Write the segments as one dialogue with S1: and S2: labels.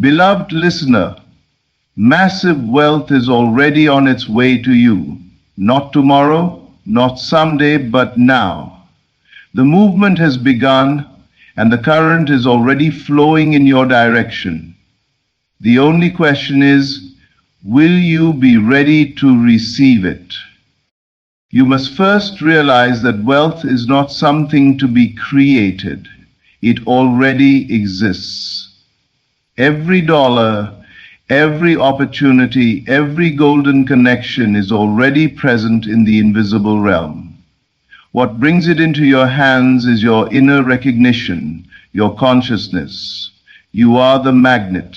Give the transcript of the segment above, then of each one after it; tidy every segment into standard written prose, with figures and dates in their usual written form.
S1: Beloved listener, massive wealth is already on its way to you. Not tomorrow, not someday, but now. The movement has begun and the current is already flowing in your direction. The only question is, will you be ready to receive it? You must first realize that wealth is not something to be created. It already exists. Every dollar, every opportunity, every golden connection is already present in the invisible realm. What brings it into your hands is your inner recognition, your consciousness. You are the magnet.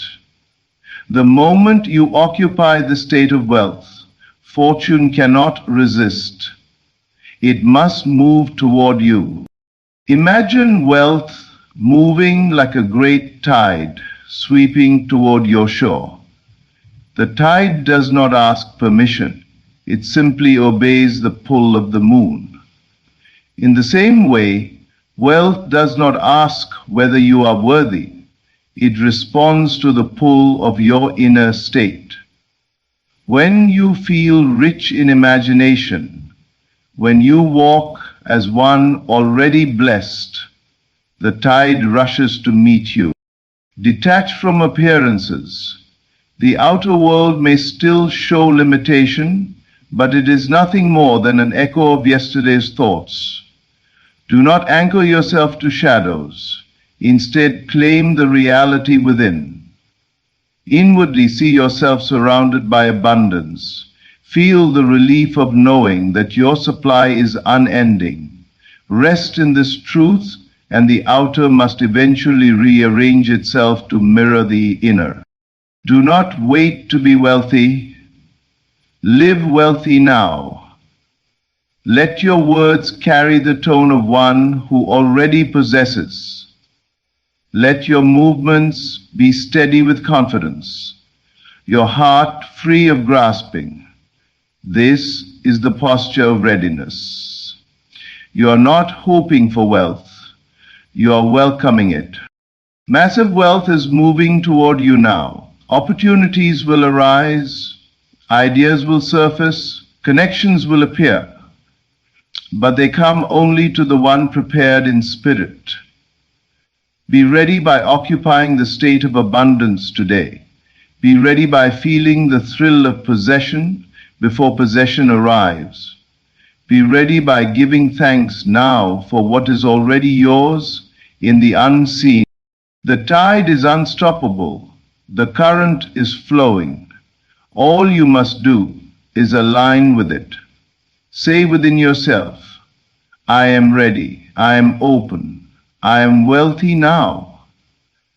S1: The moment you occupy the state of wealth, fortune cannot resist. It must move toward you. Imagine wealth moving like a great tide, sweeping toward your shore. The tide does not ask permission. It simply obeys the pull of the moon. In the same way, wealth does not ask whether you are worthy. It responds to the pull of your inner state. When you feel rich in imagination, when you walk as one already blessed, the tide rushes to meet you. Detached from appearances, the outer world may still show limitation, but it is nothing more than an echo of yesterday's thoughts. Do not anchor yourself to shadows. Instead, claim the reality within. Inwardly see yourself surrounded by abundance. Feel the relief of knowing that your supply is unending. Rest in this truth, and the outer must eventually rearrange itself to mirror the inner. Do not wait to be wealthy. Live wealthy now. Let your words carry the tone of one who already possesses. Let your movements be steady with confidence, your heart free of grasping. This is the posture of readiness. You are not hoping for wealth. You are welcoming it. Massive wealth is moving toward you now. Opportunities will arise, ideas will surface, connections will appear, but they come only to the one prepared in spirit. Be ready by occupying the state of abundance today. Be ready by feeling the thrill of possession before possession arrives. Be ready by giving thanks now for what is already yours in the unseen. The tide is unstoppable. The current is flowing. All you must do is align with it. Say within yourself, I am ready, I am open, I am wealthy now.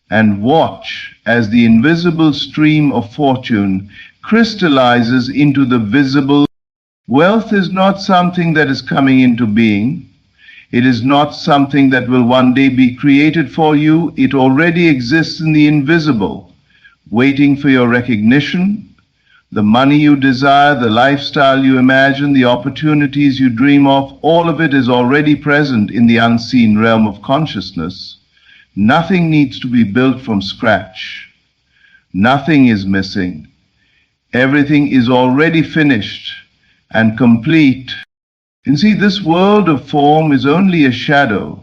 S1: And watch as the invisible stream of fortune crystallizes into the visible. Wealth is not something that is coming into being. It is not something that will one day be created for you. It already exists in the invisible, waiting for your recognition. The money you desire, the lifestyle you imagine, the opportunities you dream of, all of it is already present in the unseen realm of consciousness. Nothing needs to be built from scratch. Nothing is missing. Everything is already finished and complete. And see, this world of form is only a shadow,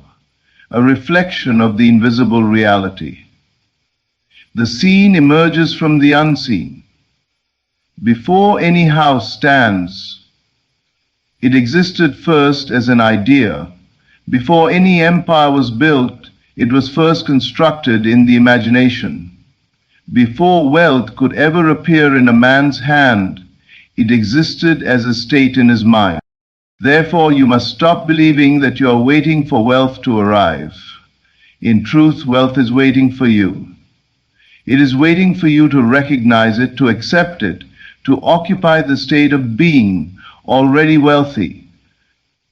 S1: a reflection of the invisible reality. The seen emerges from the unseen. Before any house stands, it existed first as an idea. Before any empire was built, it was first constructed in the imagination. Before wealth could ever appear in a man's hand, it existed as a state in his mind. Therefore, you must stop believing that you are waiting for wealth to arrive. In truth, wealth is waiting for you. It is waiting for you to recognize it, to accept it, to occupy the state of being already wealthy.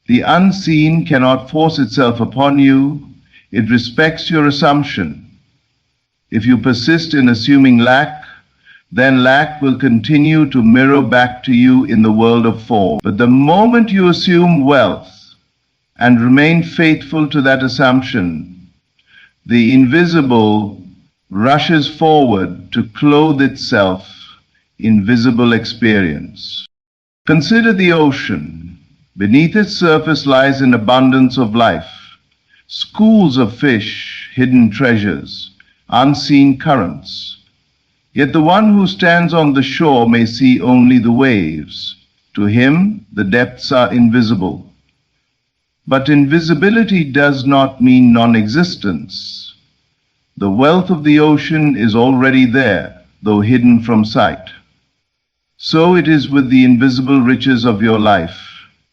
S1: The unseen cannot force itself upon you. It respects your assumption. If you persist in assuming lack, then lack will continue to mirror back to you in the world of form. But the moment you assume wealth and remain faithful to that assumption, the invisible rushes forward to clothe itself in visible experience. Consider the ocean. Beneath its surface lies an abundance of life, schools of fish, hidden treasures, unseen currents. Yet the one who stands on the shore may see only the waves. To him, the depths are invisible. But invisibility does not mean non-existence. The wealth of the ocean is already there, though hidden from sight. So it is with the invisible riches of your life.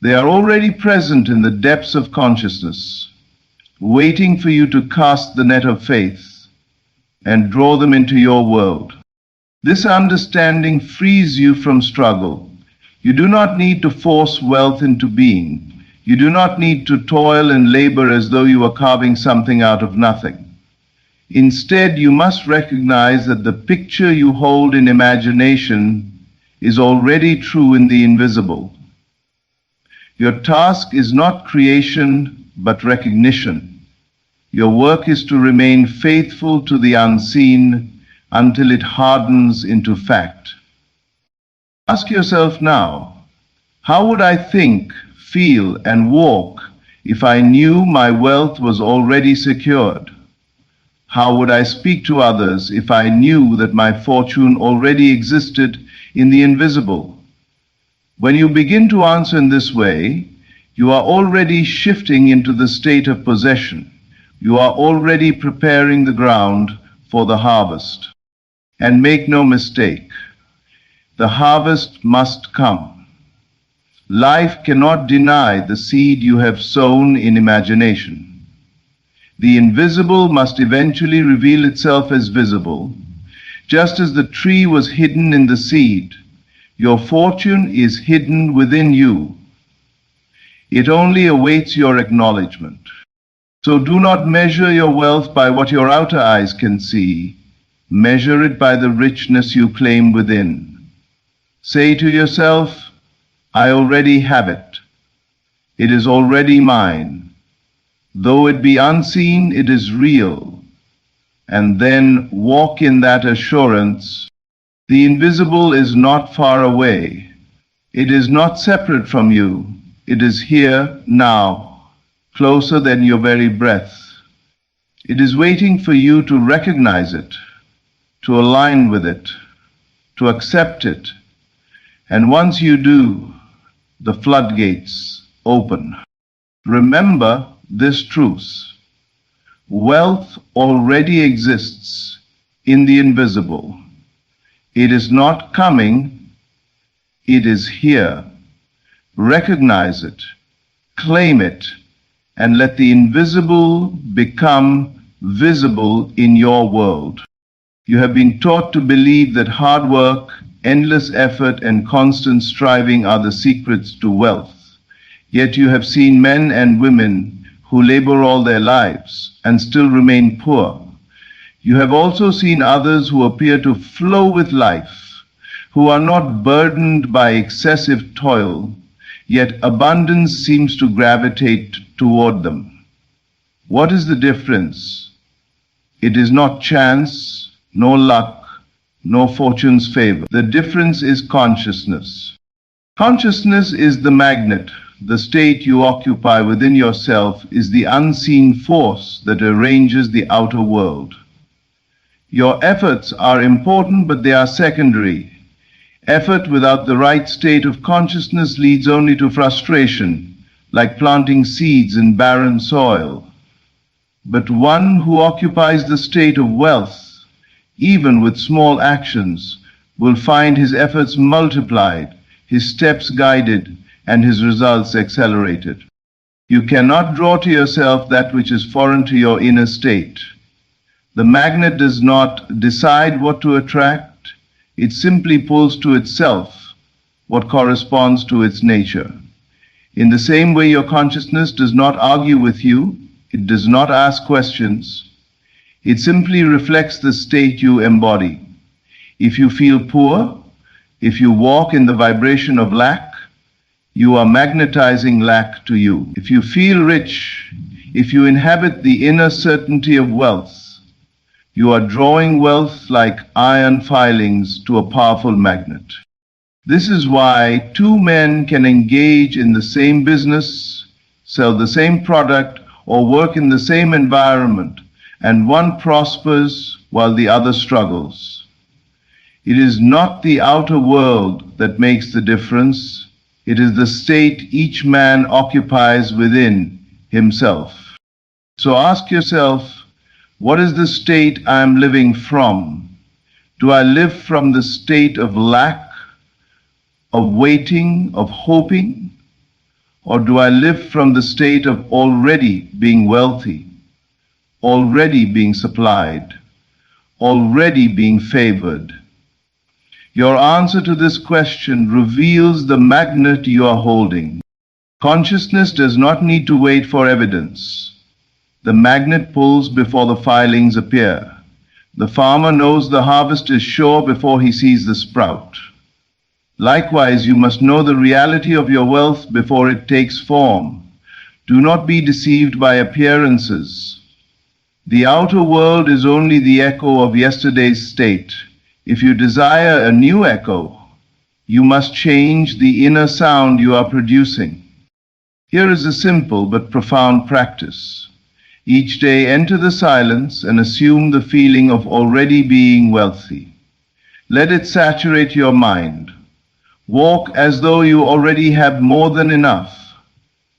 S1: They are already present in the depths of consciousness, waiting for you to cast the net of faith and draw them into your world. This understanding frees you from struggle. You do not need to force wealth into being. You do not need to toil and labor as though you were carving something out of nothing. Instead, you must recognize that the picture you hold in imagination is already true in the invisible. Your task is not creation, but recognition. Your work is to remain faithful to the unseen until it hardens into fact. Ask yourself now, how would I think, feel, and walk if I knew my wealth was already secured? How would I speak to others if I knew that my fortune already existed in the invisible? When you begin to answer in this way, you are already shifting into the state of possession. You are already preparing the ground for the harvest. And make no mistake, the harvest must come. Life cannot deny the seed you have sown in imagination. The invisible must eventually reveal itself as visible. Just as the tree was hidden in the seed, your fortune is hidden within you. It only awaits your acknowledgement. So do not measure your wealth by what your outer eyes can see. Measure it by the richness you claim within. Say to yourself, I already have it. It is already mine. Though it be unseen, it is real. And then walk in that assurance. The invisible is not far away. It is not separate from you. It is here, now, closer than your very breath. It is waiting for you to recognize it, to align with it, to accept it. And once you do, the floodgates open. Remember this truth. Wealth already exists in the invisible. It is not coming, it is here. Recognize it, claim it, and let the invisible become visible in your world. You have been taught to believe that hard work, endless effort, and constant striving are the secrets to wealth. Yet you have seen men and women who labor all their lives and still remain poor. You have also seen others who appear to flow with life, who are not burdened by excessive toil, yet abundance seems to gravitate toward them. What is the difference? It is not chance, nor luck, nor fortune's favor. The difference is consciousness. Consciousness is the magnet. The state you occupy within yourself is the unseen force that arranges the outer world. Your efforts are important, but they are secondary. Effort without the right state of consciousness leads only to frustration, like planting seeds in barren soil. But one who occupies the state of wealth, even with small actions, will find his efforts multiplied, his steps guided, and his results accelerated. You cannot draw to yourself that which is foreign to your inner state. The magnet does not decide what to attract, it simply pulls to itself what corresponds to its nature. In the same way, your consciousness does not argue with you, it does not ask questions, it simply reflects the state you embody. If you feel poor, if you walk in the vibration of lack, you are magnetizing lack to you. If you feel rich, if you inhabit the inner certainty of wealth, You are drawing wealth like iron filings to a powerful magnet. This is why two men can engage in the same business, sell the same product, or work in the same environment, and one prospers while the other struggles. It is not the outer world that makes the difference. It is the state each man occupies within himself. So ask yourself, what is the state I am living from? Do I live from the state of lack, of waiting, of hoping? Or do I live from the state of already being wealthy, already being supplied, already being favored? Your answer to this question reveals the magnet you are holding. Consciousness does not need to wait for evidence. The magnet pulls before the filings appear. The farmer knows the harvest is sure before he sees the sprout. Likewise, you must know the reality of your wealth before it takes form. Do not be deceived by appearances. The outer world is only the echo of yesterday's state. If you desire a new echo, you must change the inner sound you are producing. Here is a simple but profound practice. Each day enter the silence and assume the feeling of already being wealthy. Let it saturate your mind. Walk as though you already have more than enough.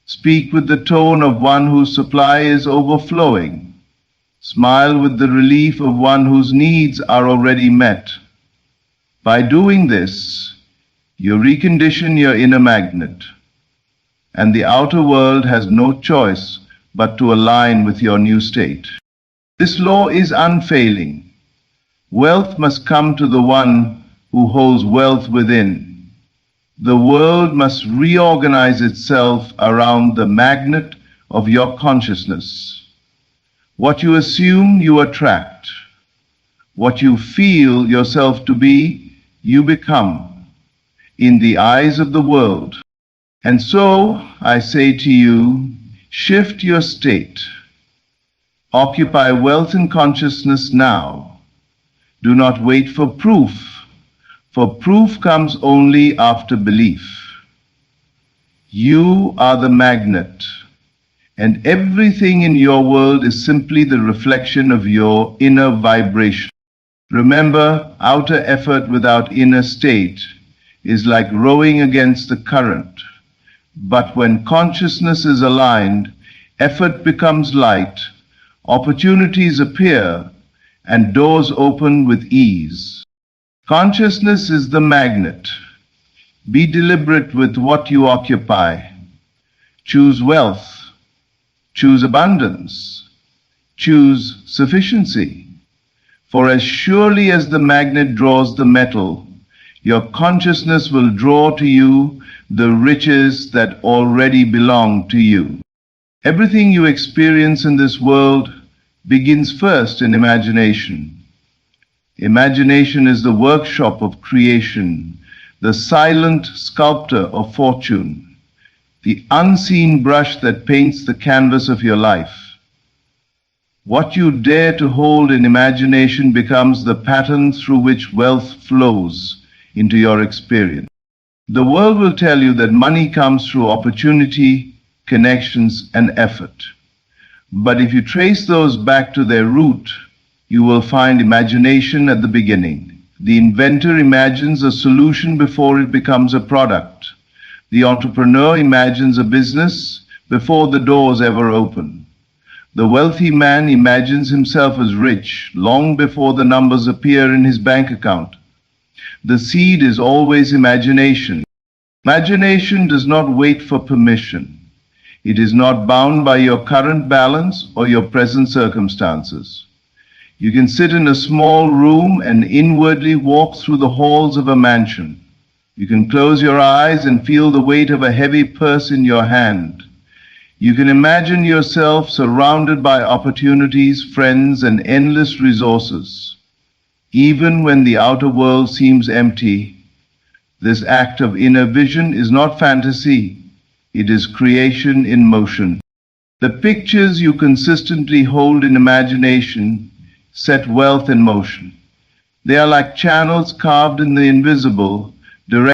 S1: Speak with the tone of one whose supply is overflowing. Smile with the relief of one whose needs are already met. By doing this, you recondition your inner magnet, and the outer world has no choice but to align with your new state. This law is unfailing. Wealth must come to the one who holds wealth within. The world must reorganize itself around the magnet of your consciousness. What you assume, you attract. What you feel yourself to be, you become in the eyes of the world. And so, I say to you, shift your state. Occupy wealth and consciousness now. Do not wait for proof. For proof comes only after belief. You are the magnet, and everything in your world is simply the reflection of your inner vibration. Remember, outer effort without inner state is like rowing against the current. But when consciousness is aligned, effort becomes light, opportunities appear, and doors open with ease. Consciousness is the magnet. Be deliberate with what you occupy. Choose wealth. Choose abundance. Choose sufficiency. For as surely as the magnet draws the metal, your consciousness will draw to you the riches that already belong to you. Everything you experience in this world begins first in imagination. Imagination is the workshop of creation, the silent sculptor of fortune, the unseen brush that paints the canvas of your life. What you dare to hold in imagination becomes the pattern through which wealth flows into your experience. The world will tell you that money comes through opportunity, connections, and effort. But if you trace those back to their root, you will find imagination at the beginning. The inventor imagines a solution before it becomes a product. The entrepreneur imagines a business before the doors ever open. The wealthy man imagines himself as rich long before the numbers appear in his bank account. The seed is always imagination. Imagination does not wait for permission. It is not bound by your current balance or your present circumstances. You can sit in a small room and inwardly walk through the halls of a mansion. You can close your eyes and feel the weight of a heavy purse in your hand. You can imagine yourself surrounded by opportunities, friends, and endless resources. Even when the outer world seems empty, this act of inner vision is not fantasy. It is creation in motion. The pictures you consistently hold in imagination set wealth in motion. They are like channels carved in the invisible, direct